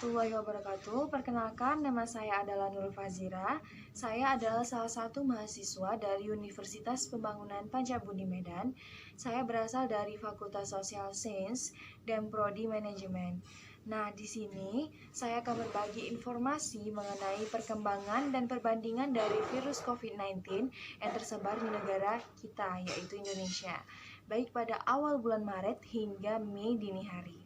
warahmatullahi wabarakatuh. Perkenalkan, nama saya adalah Nurul Fazira. Saya adalah salah satu mahasiswa dari Universitas Pembangunan Pancabudi Medan. Saya berasal dari Fakultas Social Science dan Prodi Manajemen. Nah, di sini saya akan berbagi informasi mengenai perkembangan dan perbandingan dari virus COVID-19 yang tersebar di negara kita, yaitu Indonesia, baik pada awal bulan Maret hingga Mei dini hari.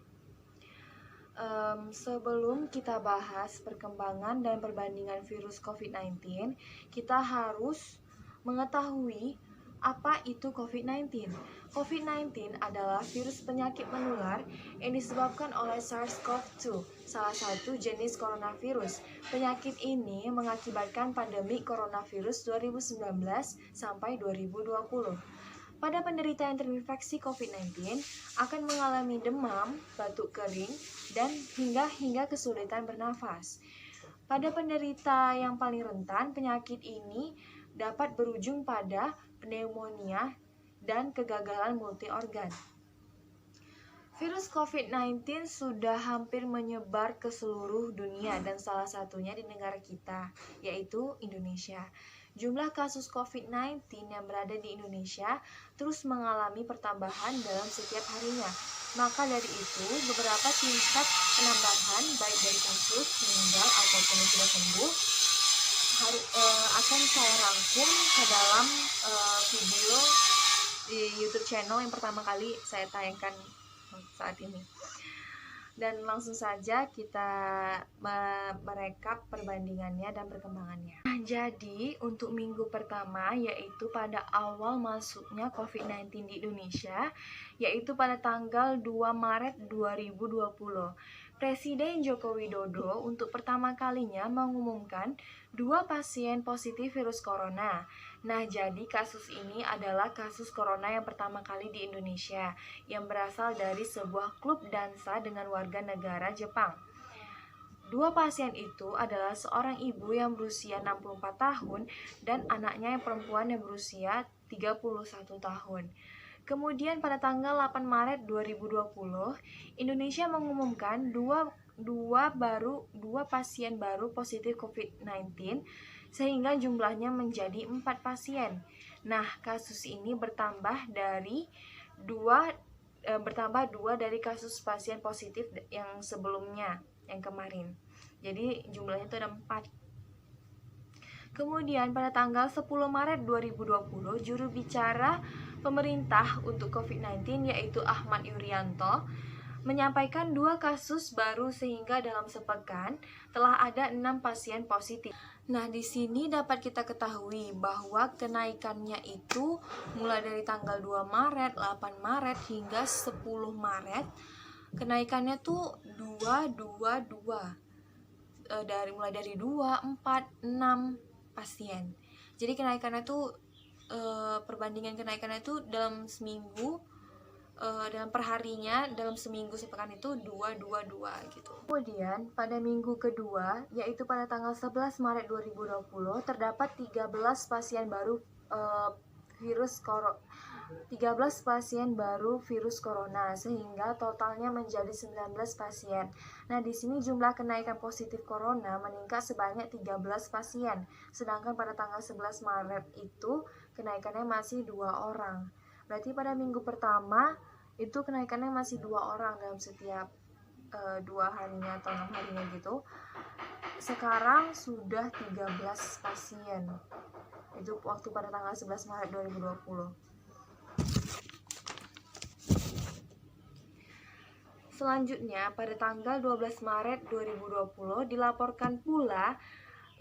Sebelum kita bahas perkembangan dan perbandingan virus COVID-19, kita harus mengetahui apa itu COVID-19. COVID-19 adalah virus penyakit menular yang disebabkan oleh SARS-CoV-2, salah satu jenis coronavirus. Penyakit ini mengakibatkan pandemi coronavirus 2019 sampai 2020. Pada penderita yang terinfeksi COVID-19 akan mengalami demam, batuk kering, dan hingga kesulitan bernafas. Pada penderita yang paling rentan, penyakit ini dapat berujung pada pneumonia dan kegagalan multi organ. Virus COVID-19 sudah hampir menyebar ke seluruh dunia dan salah satunya di negara kita, yaitu Indonesia. Jumlah kasus COVID-19 yang berada di Indonesia terus mengalami pertambahan dalam setiap harinya. Maka dari itu, beberapa tingkat penambahan baik dari kasus meninggal ataupun yang sudah sembuh akan saya rangkum ke dalam video di YouTube channel yang pertama kali saya tayangkan saat ini. Dan langsung saja kita merekap perbandingannya dan perkembangannya. Nah, jadi untuk minggu pertama, yaitu pada awal masuknya COVID-19 di Indonesia, yaitu pada tanggal 2 Maret 2020. Presiden Joko Widodo untuk pertama kalinya mengumumkan 2 pasien positif virus corona. Nah, jadi kasus ini adalah kasus corona yang pertama kali di Indonesia, yang berasal dari sebuah klub dansa dengan warga negara Jepang. 2 pasien itu adalah seorang ibu yang berusia 64 tahun dan anaknya yang perempuan yang berusia 31 tahun. Kemudian pada tanggal 8 Maret 2020, Indonesia mengumumkan dua pasien baru positif COVID-19 sehingga jumlahnya menjadi 4 pasien. Nah, kasus ini bertambah dua dari kasus pasien positif yang sebelumnya, yang kemarin. Jadi jumlahnya itu ada 4. Kemudian pada tanggal 10 Maret 2020, juru bicara pemerintah untuk COVID-19 yaitu Ahmad Yuryanto menyampaikan 2 kasus baru sehingga dalam sepekan telah ada 6 pasien positif. Nah, di sini dapat kita ketahui bahwa kenaikannya itu mulai dari tanggal 2 Maret, 8 Maret hingga 10 Maret. Kenaikannya tuh 2 mulai dari 2, 4, 6 pasien. Jadi kenaikannya tuh perbandingan kenaikannya itu dalam seminggu, dalam perharinya, dalam seminggu sepekan itu 2 gitu. Kemudian pada minggu kedua, yaitu pada tanggal 11 Maret 2020, terdapat 13 pasien baru virus corona sehingga totalnya menjadi 19 pasien. Nah, di sini jumlah kenaikan positif corona meningkat sebanyak 13 pasien. Sedangkan pada tanggal 11 Maret itu kenaikannya masih 2 orang. Berarti pada minggu pertama itu kenaikannya masih 2 orang dalam setiap 2 harinya atau 6 harinya gitu. Sekarang sudah 13 pasien. Itu waktu pada tanggal 11 Maret 2020. Selanjutnya, pada tanggal 12 Maret 2020 dilaporkan pula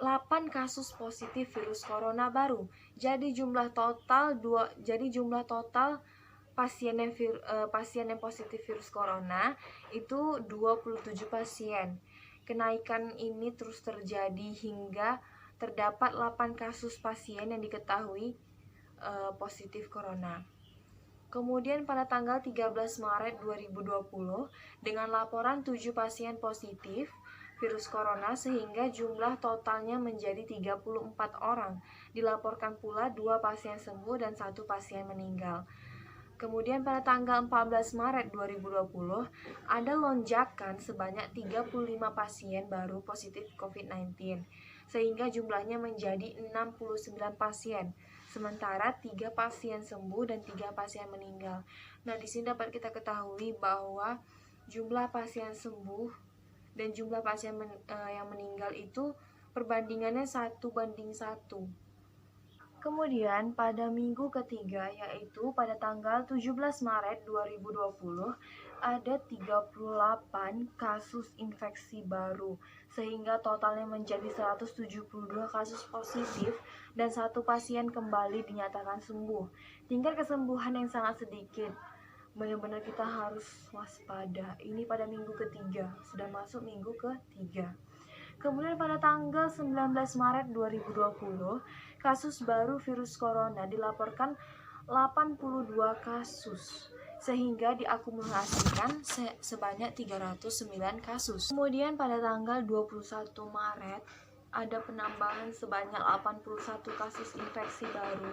8 kasus positif virus corona baru. Jadi jumlah total pasien yang positif virus corona itu 27 pasien. Kenaikan ini terus terjadi hingga terdapat 8 kasus pasien yang diketahui positif corona. Kemudian pada tanggal 13 Maret 2020 dengan laporan 7 pasien positif virus corona sehingga jumlah totalnya menjadi 34 orang. Dilaporkan pula 2 pasien sembuh dan 1 pasien meninggal. Kemudian pada tanggal 14 Maret 2020 ada lonjakan sebanyak 35 pasien baru positif COVID-19 sehingga jumlahnya menjadi 69 pasien. Sementara 3 pasien sembuh dan 3 pasien meninggal. Nah, di sini dapat kita ketahui bahwa jumlah pasien sembuh dan jumlah pasien yang meninggal itu perbandingannya 1:1. Kemudian pada minggu ketiga, yaitu pada tanggal 17 Maret 2020, ada 38 kasus infeksi baru, sehingga totalnya menjadi 172 kasus positif dan 1 pasien kembali dinyatakan sembuh. Tingkat kesembuhan yang sangat sedikit. Benar-benar kita harus waspada. Ini pada minggu ketiga, sudah masuk minggu ketiga. Kemudian pada tanggal 19 Maret 2020, kasus baru virus corona dilaporkan 82 kasus sehingga diakumulasikan sebanyak 309 kasus. Kemudian pada tanggal 21 Maret ada penambahan sebanyak 81 kasus infeksi baru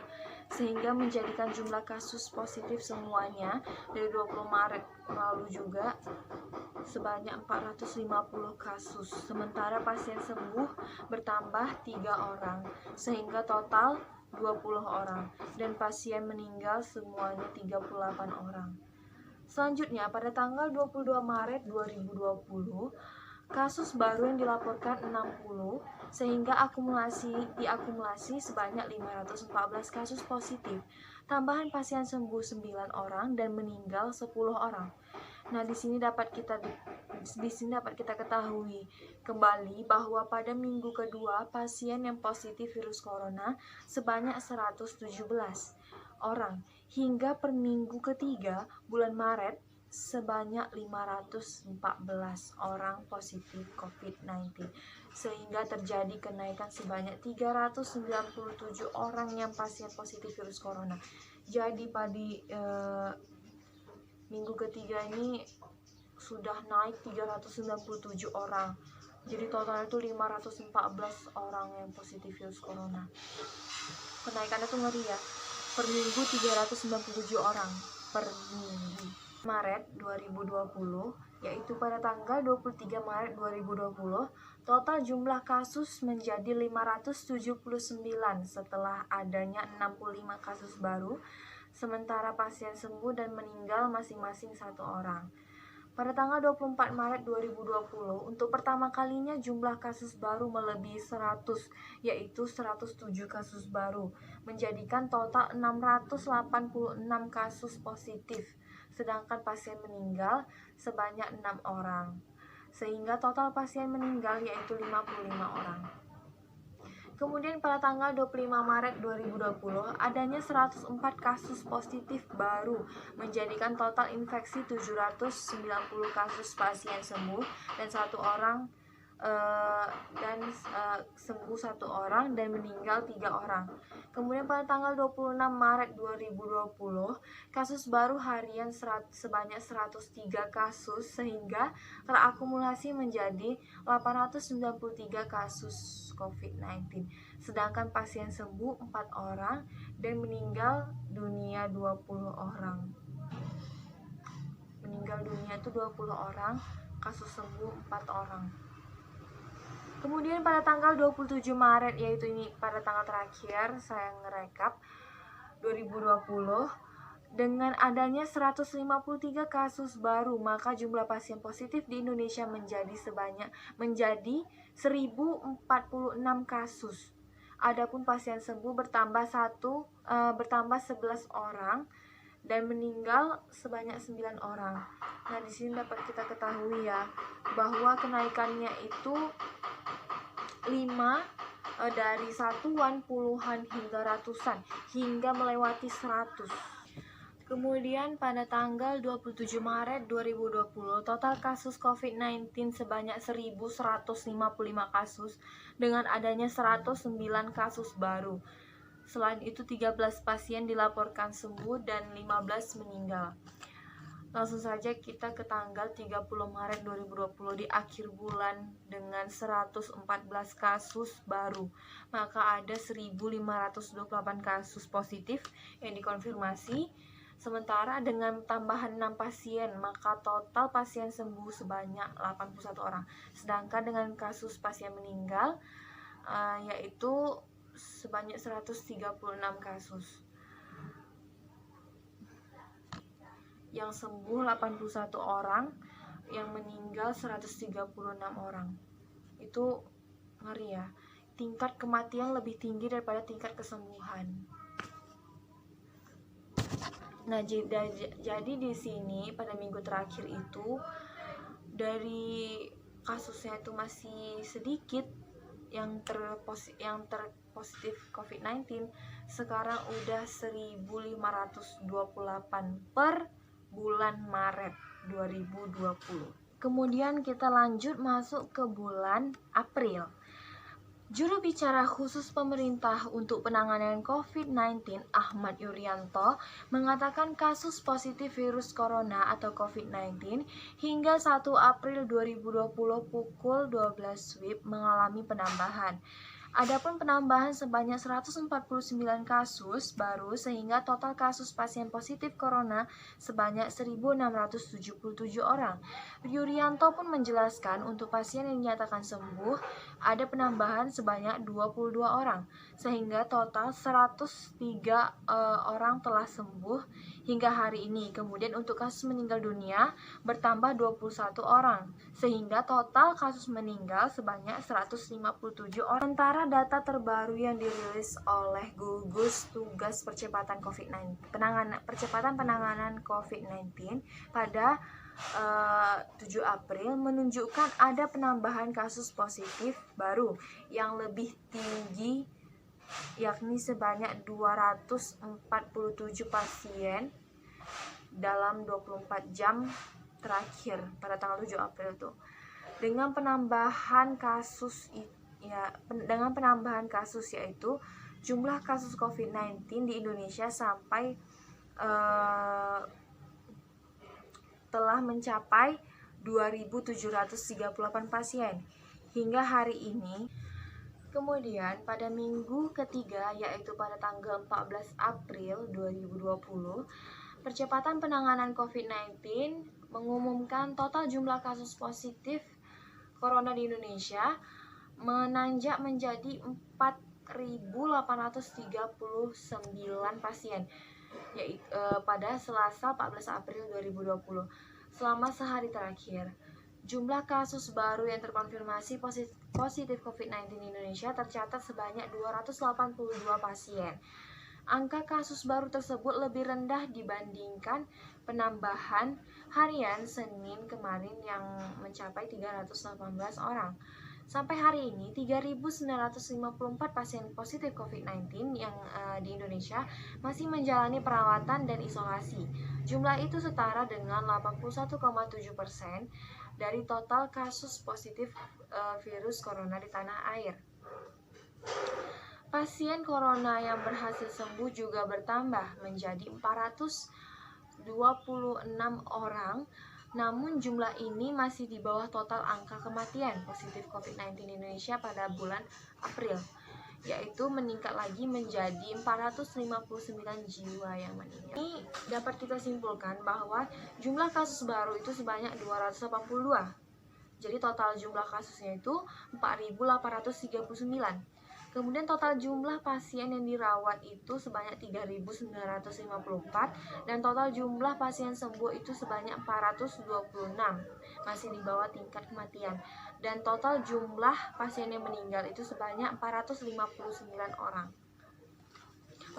sehingga menjadikan jumlah kasus positif semuanya dari 20 Maret lalu juga sebanyak 450 kasus. Sementara pasien sembuh bertambah 3 orang sehingga total 20 orang dan pasien meninggal semuanya 38 orang. Selanjutnya pada tanggal 22 Maret 2020 kasus baru yang dilaporkan 60 sehingga diakumulasi sebanyak 514 kasus positif. Tambahan pasien sembuh 9 orang dan meninggal 10 orang. Nah, di sini dapat kita ketahui kembali bahwa pada minggu kedua pasien yang positif virus corona sebanyak 117 orang hingga per minggu ketiga bulan Maret sebanyak 514 orang positif COVID-19 sehingga terjadi kenaikan sebanyak 397 orang yang pasien positif virus corona. Jadi pada minggu ketiga ini sudah naik 397 orang. Jadi total itu 514 orang yang positif virus corona. Kenaikannya tuh ngeri ya. Per minggu 397 orang per minggu. Maret 2020, yaitu pada tanggal 23 Maret 2020, total jumlah kasus menjadi 579 setelah adanya 65 kasus baru, sementara pasien sembuh dan meninggal masing-masing 1 orang. Pada tanggal 24 Maret 2020, untuk pertama kalinya jumlah kasus baru melebihi 100, yaitu 107 kasus baru, menjadikan total 686 kasus positif, sedangkan pasien meninggal sebanyak 6 orang, sehingga total pasien meninggal yaitu 55 orang. Kemudian pada tanggal 25 Maret 2020 adanya 104 kasus positif baru menjadikan total infeksi 790 kasus pasien sembuh dan 1 orang sembuh 1 orang dan meninggal 3 orang. Kemudian pada tanggal 26 Maret 2020 kasus baru harian sebanyak 103 kasus sehingga terakumulasi menjadi 893 kasus COVID-19. Sedangkan pasien sembuh 4 orang dan meninggal dunia 20 orang. Meninggal dunia itu 20 orang, kasus sembuh 4 orang. Kemudian pada tanggal 27 Maret, yaitu ini pada tanggal terakhir saya ngerekap 2020, dengan adanya 153 kasus baru, maka jumlah pasien positif di Indonesia menjadi 1046 kasus. Adapun pasien sembuh bertambah 11 orang dan meninggal sebanyak 9 orang. Nah, di sini dapat kita ketahui ya bahwa kenaikannya itu 5 dari satuan, puluhan hingga ratusan hingga melewati 100. Kemudian pada tanggal 27 Maret 2020 total kasus COVID-19 sebanyak 1155 kasus dengan adanya 109 kasus baru. Selain itu 13 pasien dilaporkan sembuh dan 15 meninggal. Langsung saja kita ke tanggal 30 Maret 2020 di akhir bulan dengan 114 kasus baru. Maka ada 1528 kasus positif yang dikonfirmasi, Sementara dengan tambahan 6 pasien, maka total pasien sembuh sebanyak 81 orang. Sedangkan dengan kasus pasien meninggal yaitu sebanyak 136 kasus. Yang sembuh 81 orang, yang meninggal 136 orang. Itu ngeri ya. Tingkat kematian lebih tinggi daripada tingkat kesembuhan. Nah, jadi di sini pada minggu terakhir itu dari kasusnya itu masih sedikit yang terpositif COVID-19, sekarang udah 1528 per bulan Maret 2020. Kemudian kita lanjut masuk ke bulan April. Juru bicara khusus pemerintah untuk penanganan COVID-19 Ahmad Yuryanto mengatakan kasus positif virus corona atau COVID-19 hingga 1 April 2020 pukul 12 WIB mengalami penambahan. Adapun penambahan sebanyak 149 kasus baru sehingga total kasus pasien positif corona sebanyak 1.677 orang. Yuryanto pun menjelaskan untuk pasien yang dinyatakan sembuh ada penambahan sebanyak 22 orang sehingga total 103 orang telah sembuh hingga hari ini. Kemudian untuk kasus meninggal dunia bertambah 21 orang sehingga total kasus meninggal sebanyak 157 orang. Sementara data terbaru yang dirilis oleh gugus tugas percepatan penanganan COVID-19 pada 7 April menunjukkan ada penambahan kasus positif baru yang lebih tinggi, yakni sebanyak 247 pasien dalam 24 jam terakhir pada tanggal 7 April tuh. Dengan penambahan kasus yaitu jumlah kasus COVID-19 di Indonesia sampai telah mencapai 2.738 pasien hingga hari ini. Kemudian pada minggu ketiga yaitu pada tanggal 14 April 2020, Percepatan Penanganan COVID-19 mengumumkan total jumlah kasus positif corona di Indonesia menanjak menjadi 4.839 pasien pada Selasa 14 April 2020. Selama sehari terakhir, jumlah kasus baru yang terkonfirmasi positif COVID-19 di Indonesia tercatat sebanyak 282 pasien. Angka kasus baru tersebut lebih rendah dibandingkan penambahan harian Senin kemarin yang mencapai 318 orang. Sampai hari ini, 3.954 pasien positif COVID-19 yang di Indonesia masih menjalani perawatan dan isolasi. Jumlah itu setara dengan 81,7% dari total kasus positif virus corona di tanah air. Pasien corona yang berhasil sembuh juga bertambah menjadi 426 orang. Namun jumlah ini masih di bawah total angka kematian positif COVID-19 di Indonesia pada bulan April, yaitu meningkat lagi menjadi 459 jiwa yang meninggal. Ini dapat kita simpulkan bahwa jumlah kasus baru itu sebanyak 282. Jadi total jumlah kasusnya itu 4.839. Kemudian total jumlah pasien yang dirawat itu sebanyak 3.954 dan total jumlah pasien sembuh itu sebanyak 426, masih di bawah tingkat kematian. Dan total jumlah pasien yang meninggal itu sebanyak 459 orang.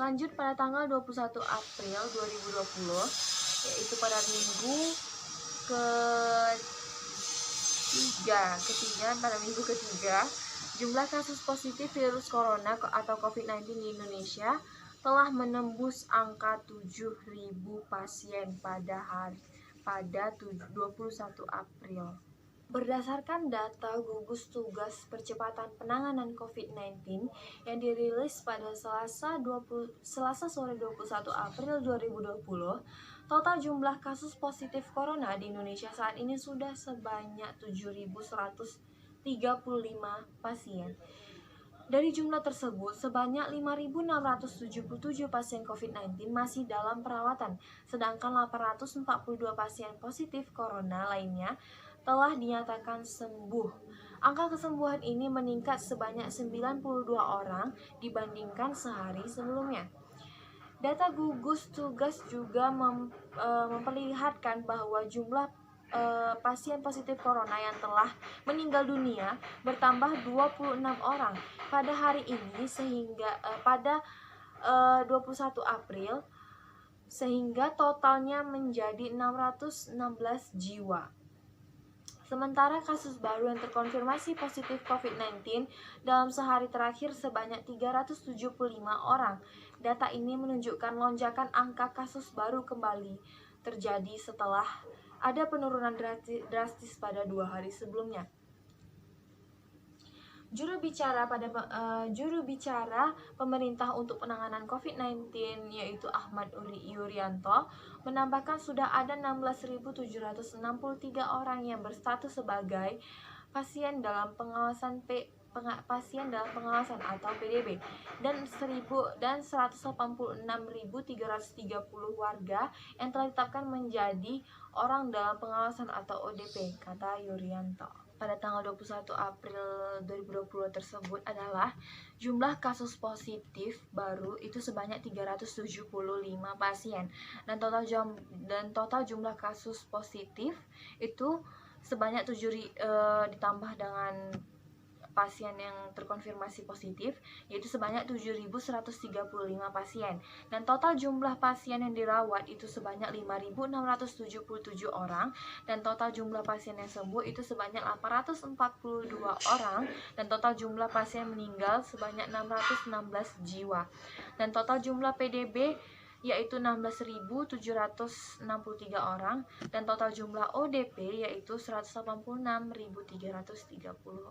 Lanjut pada tanggal 21 April 2020, yaitu pada minggu ketiga, jumlah kasus positif virus corona atau COVID-19 di Indonesia telah menembus angka 7.000 pasien pada 21 April. Berdasarkan data gugus tugas percepatan penanganan COVID-19 yang dirilis pada Selasa sore 21 April 2020, total jumlah kasus positif corona di Indonesia saat ini sudah sebanyak 7.135 pasien. Dari jumlah tersebut, sebanyak 5.677 pasien COVID-19 masih dalam perawatan, sedangkan 842 pasien positif corona lainnya telah dinyatakan sembuh. Angka kesembuhan ini meningkat sebanyak 92 orang dibandingkan sehari sebelumnya. Data gugus tugas juga memperlihatkan bahwa jumlah pasien positif corona yang telah meninggal dunia bertambah 26 orang pada hari ini sehingga pada 21 April sehingga totalnya menjadi 616 jiwa. Sementara kasus baru yang terkonfirmasi positif COVID-19 dalam sehari terakhir sebanyak 375 orang. Data ini menunjukkan lonjakan angka kasus baru kembali terjadi setelah ada penurunan drastis pada 2 hari sebelumnya. Juru bicara pemerintah untuk penanganan COVID-19 yaitu Ahmad Yuryanto menambahkan sudah ada 16.763 orang yang berstatus sebagai pasien dalam pengawasan atau PDB dan 186.330 warga yang telah ditetapkan menjadi orang dalam pengawasan atau ODP, kata Yuryanto. Pada tanggal 21 April 2020 tersebut adalah jumlah kasus positif baru itu sebanyak 375 pasien dan total jumlah kasus positif itu sebanyak ditambah dengan pasien yang terkonfirmasi positif yaitu sebanyak 7.135 pasien dan total jumlah pasien yang dirawat itu sebanyak 5.677 orang dan total jumlah pasien yang sembuh itu sebanyak 842 orang dan total jumlah pasien meninggal sebanyak 616 jiwa dan total jumlah PDB yaitu 16.763 orang dan total jumlah ODP yaitu 186.330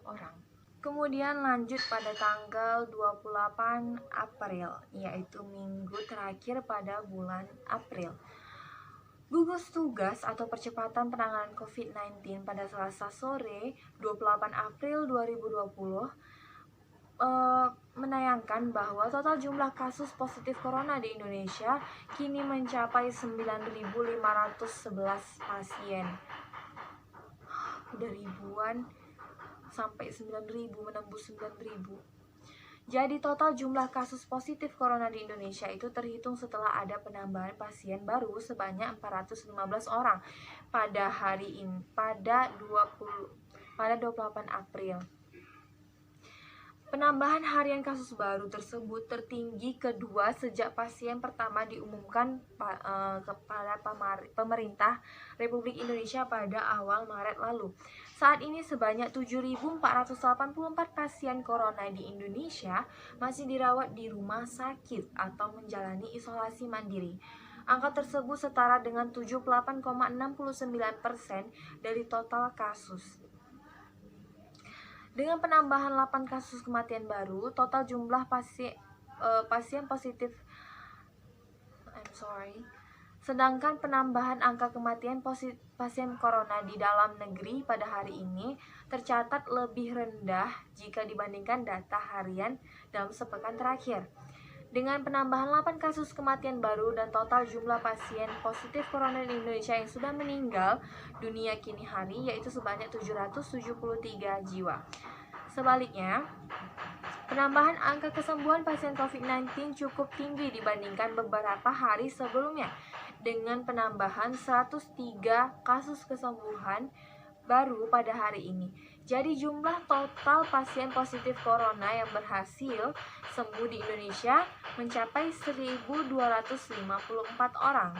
orang. Kemudian lanjut pada tanggal 28 April, yaitu minggu terakhir pada bulan April. Gugus Tugas atau Percepatan Penanganan COVID-19 pada Selasa sore 28 April 2020 menayangkan bahwa total jumlah kasus positif corona di Indonesia kini mencapai 9.511 pasien. Udah ribuan sampai 9.000, menembus 9.000. Jadi total jumlah kasus positif corona di Indonesia itu terhitung setelah ada penambahan pasien baru sebanyak 415 orang pada hari ini pada 28 April. Penambahan harian kasus baru tersebut tertinggi kedua sejak pasien pertama diumumkan kepada pemerintah Republik Indonesia pada awal Maret lalu. Saat ini sebanyak 7.484 pasien corona di Indonesia masih dirawat di rumah sakit atau menjalani isolasi mandiri. Angka tersebut setara dengan 78,69% dari total kasus. Dengan penambahan 8 kasus kematian baru, total jumlah pasien positif sedangkan penambahan angka kematian pasien corona di dalam negeri pada hari ini tercatat lebih rendah jika dibandingkan data harian dalam sepekan terakhir. Dengan penambahan 8 kasus kematian baru dan total jumlah pasien positif corona di Indonesia yang sudah meninggal dunia kini hari yaitu sebanyak 773 jiwa. Sebaliknya, penambahan angka kesembuhan pasien COVID-19 cukup tinggi dibandingkan beberapa hari sebelumnya dengan penambahan 103 kasus kesembuhan baru pada hari ini. Jadi jumlah total pasien positif corona yang berhasil sembuh di Indonesia mencapai 1.254 orang.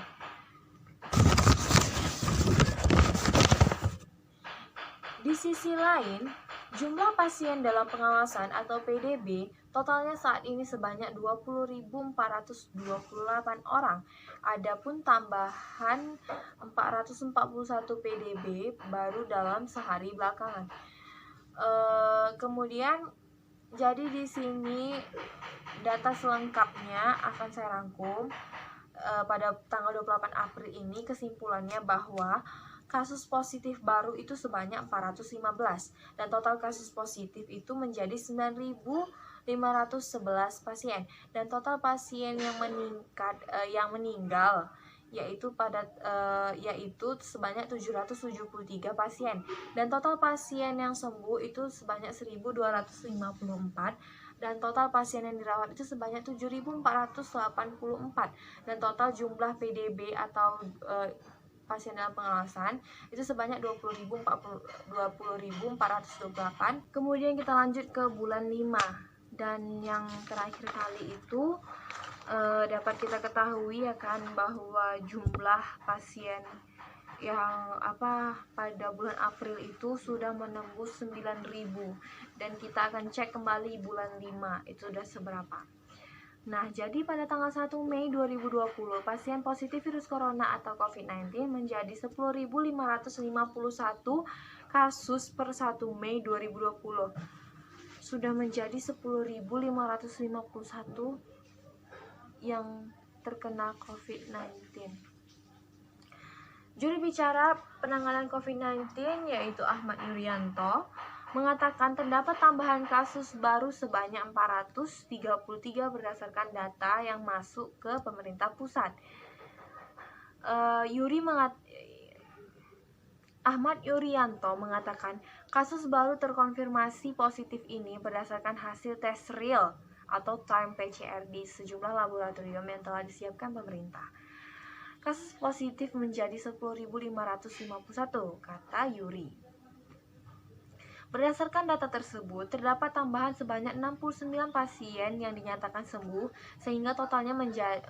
Di sisi lain, jumlah pasien dalam pengawasan atau PDB totalnya saat ini sebanyak 20.428 orang. Adapun tambahan 441 PDB baru dalam sehari belakangan. Kemudian jadi di sini data selengkapnya akan saya rangkum pada tanggal 28 April ini. Kesimpulannya bahwa kasus positif baru itu sebanyak 415 dan total kasus positif itu menjadi 9.000 511 pasien, dan total pasien yang meninggal yaitu sebanyak 773 pasien, dan total pasien yang sembuh itu sebanyak 1.254, dan total pasien yang dirawat itu sebanyak 7.484, dan total jumlah PDB atau pasien dalam pengawasan itu sebanyak 20.428. Kemudian kita lanjut ke bulan 5, dan yang terakhir kali itu dapat kita ketahui ya kan, bahwa jumlah pasien yang pada bulan April itu sudah menembus 9.000, dan kita akan cek kembali bulan 5 itu sudah seberapa. Nah, jadi pada tanggal 1 Mei 2020, pasien positif virus corona atau COVID-19 menjadi 10.551 kasus per 1 Mei 2020. Sudah menjadi 10.551 yang terkena COVID-19. Juru bicara penanganan COVID-19 yaitu Ahmad Yuryanto mengatakan terdapat tambahan kasus baru sebanyak 433 berdasarkan data yang masuk ke pemerintah pusat. Ahmad Yuryanto mengatakan kasus baru terkonfirmasi positif ini berdasarkan hasil tes real atau time PCR di sejumlah laboratorium yang telah disiapkan pemerintah. Kasus positif menjadi 10.551, kata Yuri. Berdasarkan data tersebut, terdapat tambahan sebanyak 69 pasien yang dinyatakan sembuh, sehingga totalnya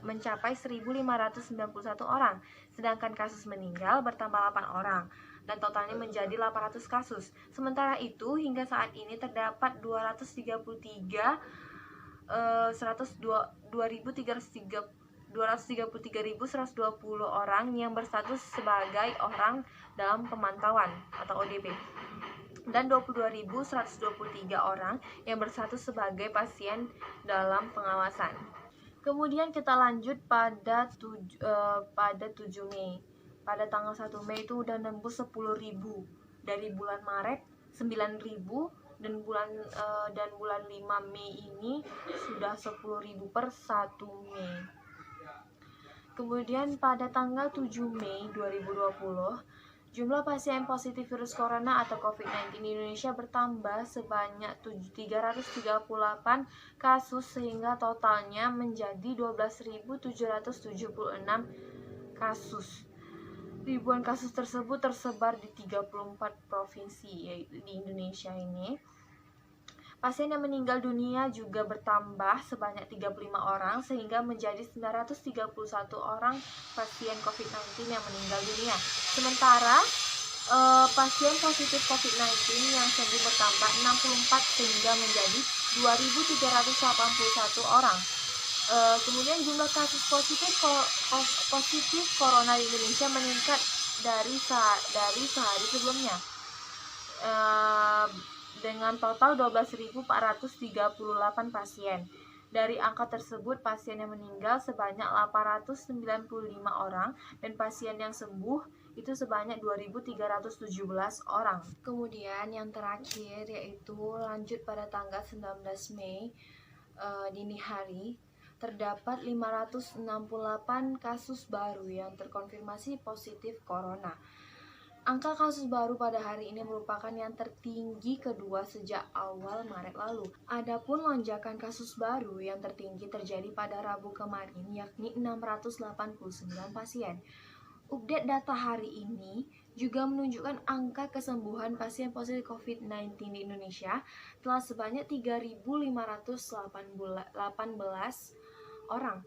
mencapai 1.591 orang, sedangkan kasus meninggal bertambah 8 orang, dan totalnya menjadi 800 kasus. Sementara itu, hingga saat ini terdapat 233.120 orang yang berstatus sebagai orang dalam pemantauan atau ODP, dan 22.123 orang yang berstatus sebagai pasien dalam pengawasan. Kemudian kita lanjut pada 7 Mei. Pada tanggal 1 Mei itu udah nembus 10.000. Dari bulan Maret 9.000, dan bulan 5 Mei ini sudah 10.000 per 1 Mei. Kemudian pada tanggal 7 Mei 2020, jumlah pasien positif virus corona atau COVID-19 di Indonesia bertambah sebanyak 338 kasus, sehingga totalnya menjadi 12.776 kasus. Ribuan kasus tersebut tersebar di 34 provinsi yaitu di Indonesia ini. Pasien yang meninggal dunia juga bertambah sebanyak 35 orang, sehingga menjadi 931 orang pasien COVID-19 yang meninggal dunia. Sementara pasien positif COVID-19 yang sembuh bertambah 64, sehingga menjadi 2.381 orang. Kemudian jumlah kasus positif corona di Indonesia meningkat dari sehari sebelumnya, dengan total 12.438 pasien. Dari angka tersebut, pasien yang meninggal sebanyak 895 orang, dan pasien yang sembuh itu sebanyak 2.317 orang. Kemudian yang terakhir yaitu lanjut pada tanggal 19 Mei dini hari, terdapat 568 kasus baru yang terkonfirmasi positif corona. Angka kasus baru pada hari ini merupakan yang tertinggi kedua sejak awal Maret lalu. Adapun lonjakan kasus baru yang tertinggi terjadi pada Rabu kemarin, yakni 689 pasien. Update data hari ini juga menunjukkan angka kesembuhan pasien positif COVID-19 di Indonesia telah sebanyak 3.518 orang.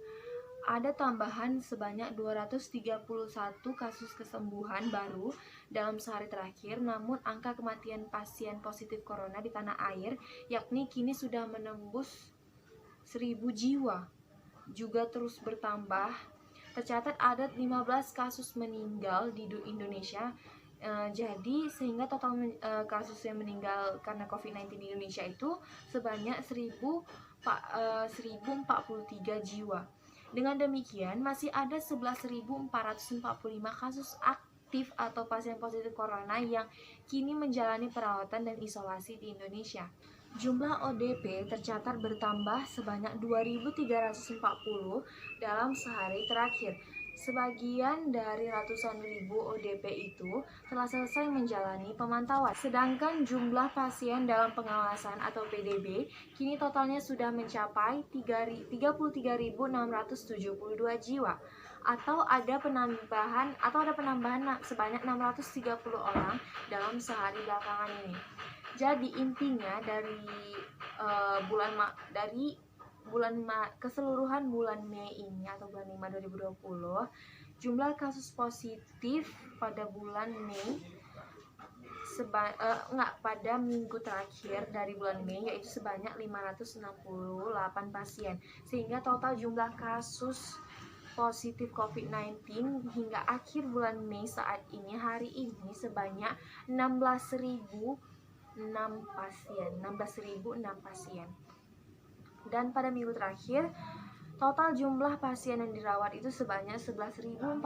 Ada tambahan sebanyak 231 kasus kesembuhan baru dalam sehari terakhir, namun angka kematian pasien positif corona di tanah air yakni kini sudah menembus 1.000 jiwa juga terus bertambah. Tercatat ada 15 kasus meninggal di Indonesia. Jadi sehingga total kasus yang meninggal karena COVID-19 di Indonesia itu sebanyak 1.043 jiwa. Dengan demikian, masih ada 11.445 kasus aktif atau pasien positif corona yang kini menjalani perawatan dan isolasi di Indonesia. Jumlah ODP tercatat bertambah sebanyak 2.340 dalam sehari terakhir. Sebagian dari ratusan ribu ODP itu telah selesai menjalani pemantauan. Sedangkan jumlah pasien dalam pengawasan atau PDB kini totalnya sudah mencapai 33.672 jiwa, atau ada penambahan sebanyak 630 orang dalam sehari belakangan ini. Jadi intinya dari keseluruhan bulan Mei ini atau bulan 5 2020, jumlah kasus positif pada bulan Mei pada minggu terakhir dari bulan Mei yaitu sebanyak 568 pasien, sehingga total jumlah kasus positif COVID-19 hingga akhir bulan Mei saat ini hari ini sebanyak 16.006 pasien. Dan pada minggu terakhir, total jumlah pasien yang dirawat itu sebanyak 11.445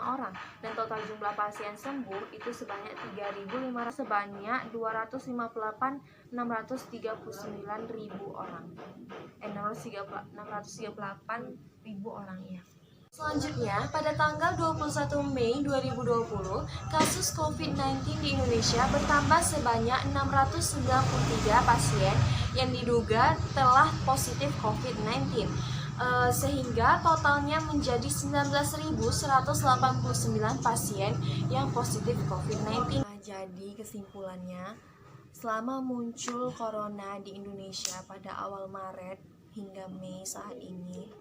orang, dan total jumlah pasien sembuh itu sebanyak 3.500, sebanyak 258.639 ribu orang. 638.000 orang ya. Selanjutnya, pada tanggal 21 Mei 2020, kasus COVID-19 di Indonesia bertambah sebanyak 693 pasien yang diduga telah positif COVID-19, sehingga totalnya menjadi 19.189 pasien yang positif COVID-19. Jadi kesimpulannya, selama muncul corona di Indonesia pada awal Maret hingga Mei saat ini,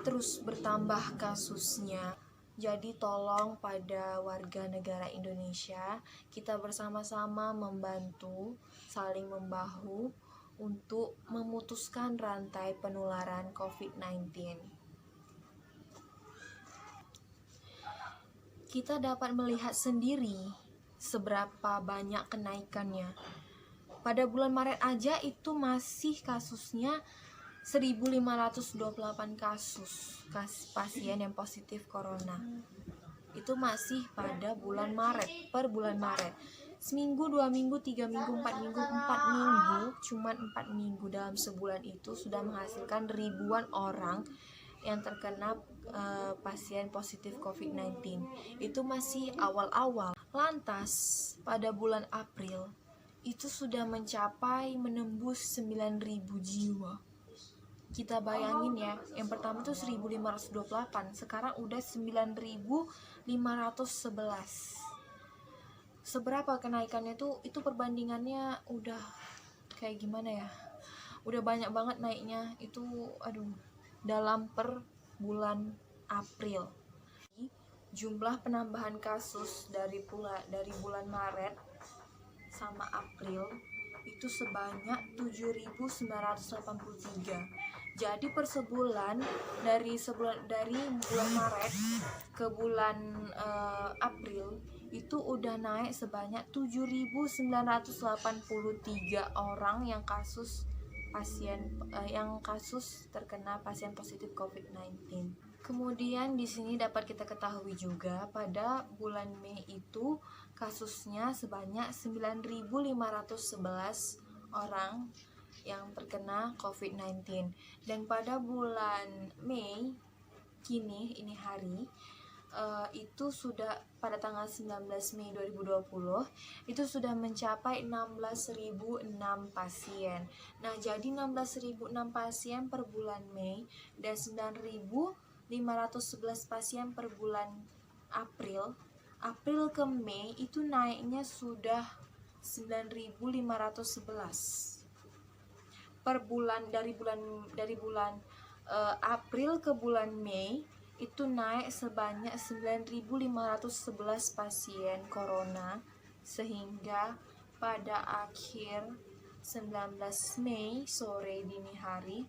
terus bertambah kasusnya. Jadi tolong pada warga negara Indonesia, kita bersama-sama membantu, saling membahu untuk memutuskan rantai penularan COVID-19. Kita dapat melihat sendiri seberapa banyak kenaikannya. Pada bulan Maret aja itu masih kasusnya 1.528 kasus pasien yang positif corona. Itu masih pada bulan Maret, per bulan Maret. Seminggu, 2 minggu, 3 minggu, 4 minggu, 4 minggu, cuman 4 minggu dalam sebulan itu sudah menghasilkan ribuan orang yang terkena pasien positif COVID-19. Itu masih awal-awal. Lantas pada bulan April itu sudah menembus 9.000 jiwa. Kita bayangin ya, yang pertama tuh 1.528, sekarang udah 9.511. Seberapa kenaikannya tuh, itu perbandingannya udah kayak gimana ya? Udah banyak banget naiknya, itu dalam per bulan April. Jumlah penambahan kasus dari bulan Maret sama April itu sebanyak 7.983. Jadi per sebulan dari bulan Maret ke bulan April itu udah naik sebanyak 7.983 orang yang kasus terkena pasien positif COVID-19. Kemudian di sini dapat kita ketahui juga pada bulan Mei itu kasusnya sebanyak 9.511 orang yang terkena COVID-19. Dan pada bulan Mei ini hari itu sudah pada tanggal 19 Mei 2020 itu sudah mencapai 16.006 pasien. Nah, jadi 16.006 pasien per bulan Mei dan 9.511 pasien per bulan April ke Mei itu naiknya sudah 9.511 per bulan. Dari bulan April ke bulan Mei itu naik sebanyak 9.511 pasien corona, sehingga pada akhir 19 Mei sore dini hari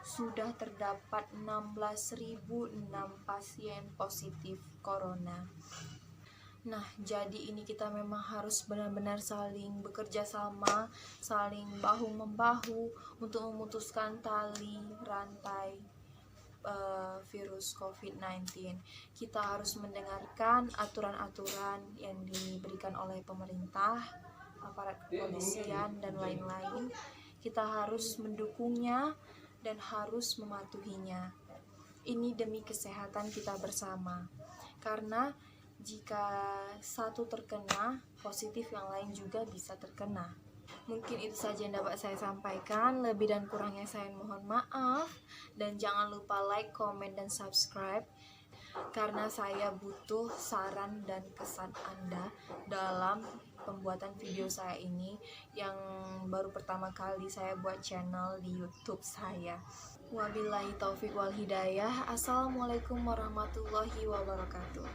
sudah terdapat 16.006 pasien positif corona. Nah, jadi ini kita memang harus benar-benar saling bekerja sama, saling bahu-membahu untuk memutuskan tali rantai virus COVID-19. Kita harus mendengarkan aturan-aturan yang diberikan oleh pemerintah aparat kepolisian dan lain-lain, kita harus mendukungnya dan harus mematuhinya. Ini demi kesehatan kita bersama. Karena jika satu terkena, positif yang lain juga bisa terkena. Mungkin itu saja yang dapat saya sampaikan. Lebih dan kurangnya saya mohon maaf. Dan jangan lupa like, comment, dan subscribe, karena saya butuh saran dan kesan Anda dalam pembuatan video saya ini yang baru pertama kali saya buat channel di YouTube saya. Wabillahi taufik wal hidayah. Assalamualaikum warahmatullahi wabarakatuh.